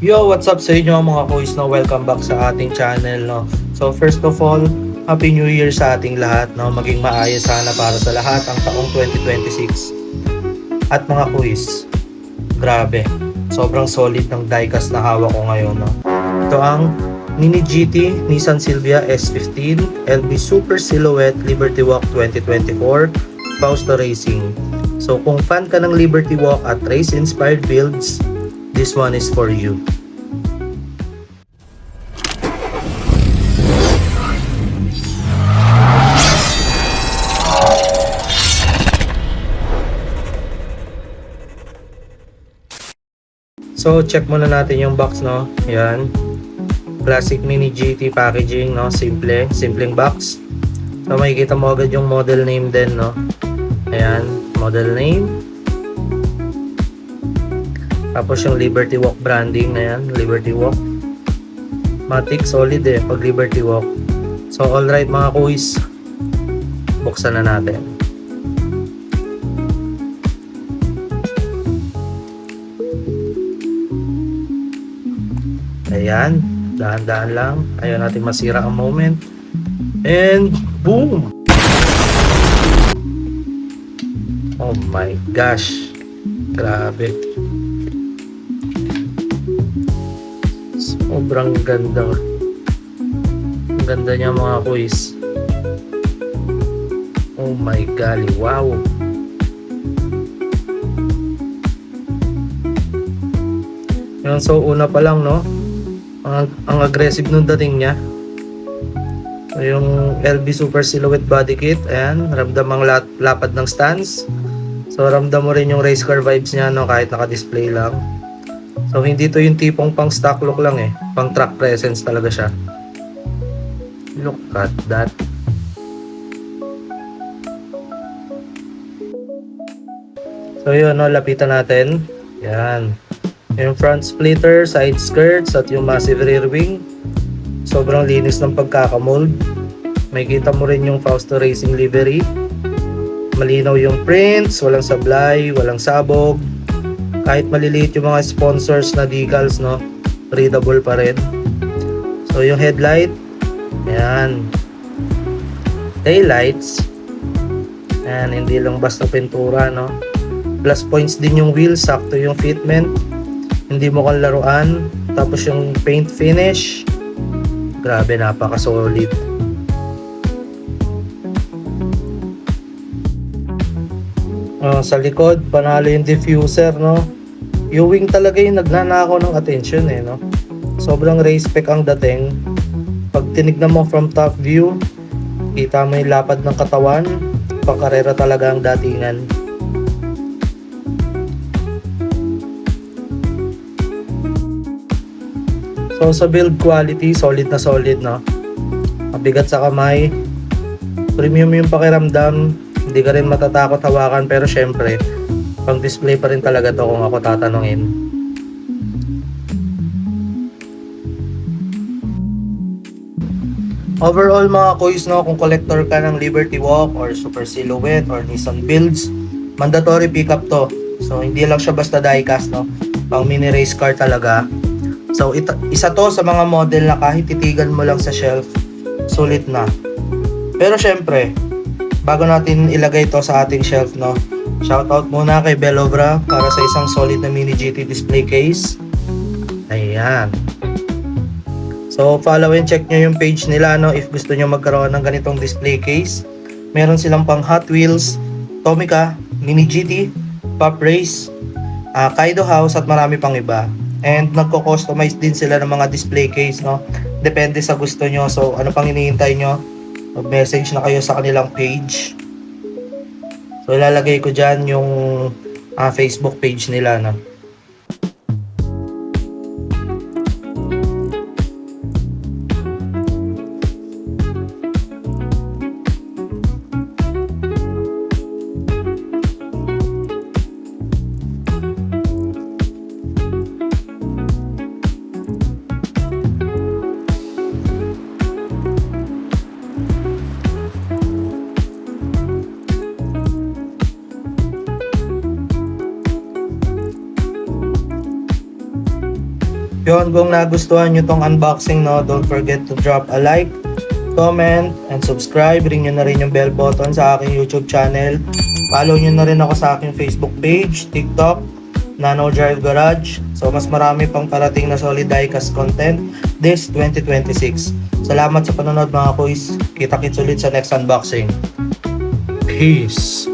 Yo, what's up sa inyo mga boys, no? Welcome back sa ating channel, no? So first of all, Happy New Year sa ating lahat, no? Maging maayos sana para sa lahat ang taong 2026. At mga boys, grabe, sobrang solid ng diecast na hawak ko ngayon, no? Ito ang Mini GT Nissan Silvia S15 LB Super Silhouette Liberty Walk 2024 Fausto Racing. So kung fan ka ng Liberty Walk at race inspired builds, this one is for you. So check muna natin yung box, no. Yan. Classic Mini GT packaging, no. Simpleng box. So makikita mo agad yung model name din, no. Ayan, model name. Tapos yung Liberty Walk branding, ayan, Liberty Walk. Matic, solid pag Liberty Walk. So alright mga kuys, buksan na natin. Ayan, dahan-dahan lang. Ayaw natin masira ang moment. And boom! Oh my gosh, grabe. Sobrang ganda. Ang ganda niya mga kuys. Oh my golly, wow. Yan, so una pa lang, no, ang aggressive nung dating niya. So, yung LB Super Silhouette body kit, ayan, ramdam ang lapad ng stance. So ramdam mo rin yung race car vibes niya, no, kahit naka-display lang. So hindi to yung tipong pang stock look lang pang track presence talaga siya. Look at that. So yun, no, lapitan natin. Yan. Yung front splitter, side skirts, at yung massive rear wing. Sobrang linis ng pagkakamold. May kita mo rin yung Fausto Racing livery. Malinaw yung prints, walang sablay, walang sabog. Kahit maliliit yung mga sponsors na decals, no, readable pa rin. So yung headlight, ayan. Taillights, ayan, hindi lang basta pintura, no. Plus points din yung wheels, sakto yung fitment. Hindi mo kang laruan. Tapos yung paint finish, grabe, napaka solid. Sa likod, panalo yung diffuser, no. Yung wing talaga yung nagnanakaw ng attention, no. Sobrang race spec ang dating. Pag tinignan mo from top view, kita mo yung lapad ng katawan. Pangkarera talaga ang datingan. So sa build quality, solid na solid, no. Mabigat sa kamay. Premium yung pakiramdam. Hindi ka rin matatakot hawakan, pero syempre, pang display pa rin talaga to kung ako tatanungin. Overall mga kuys, no, kung collector ka ng Liberty Walk or Super Silhouette or Nissan builds, mandatory pickup to. So hindi lang siya basta diecast, no. Pang mini race car talaga. So isa to sa mga model na kahit titigan mo lang sa shelf, sulit na. Pero syempre, bago natin ilagay to sa ating shelf, no, shoutout muna kay Belobra para sa isang solid na mini GT display case. Ayan. So follow and check nyo yung page nila, no, if gusto nyo magkaroon ng ganitong display case. Meron silang pang Hot Wheels, Tomica, Mini GT, Pop Race, Kaido House, at marami pang iba. And nagko-customize din sila ng mga display case, no. Depende sa gusto nyo. So ano pang hinihintay nyo? Mag-message na kayo sa kanilang page. So ilalagay ko dyan yung Facebook page nila, no. Yun, kung nagustuhan nyo tong unboxing, no, don't forget to drop a like, comment, and subscribe. Ring nyo na rin yung bell button sa aking YouTube channel. Follow nyo na rin ako sa aking Facebook page, TikTok, Nano Drive Garage. So, mas marami pang parating na solid diecast content this 2026. Salamat sa panonood mga kuys. Kita-kits ulit sa next unboxing. Peace!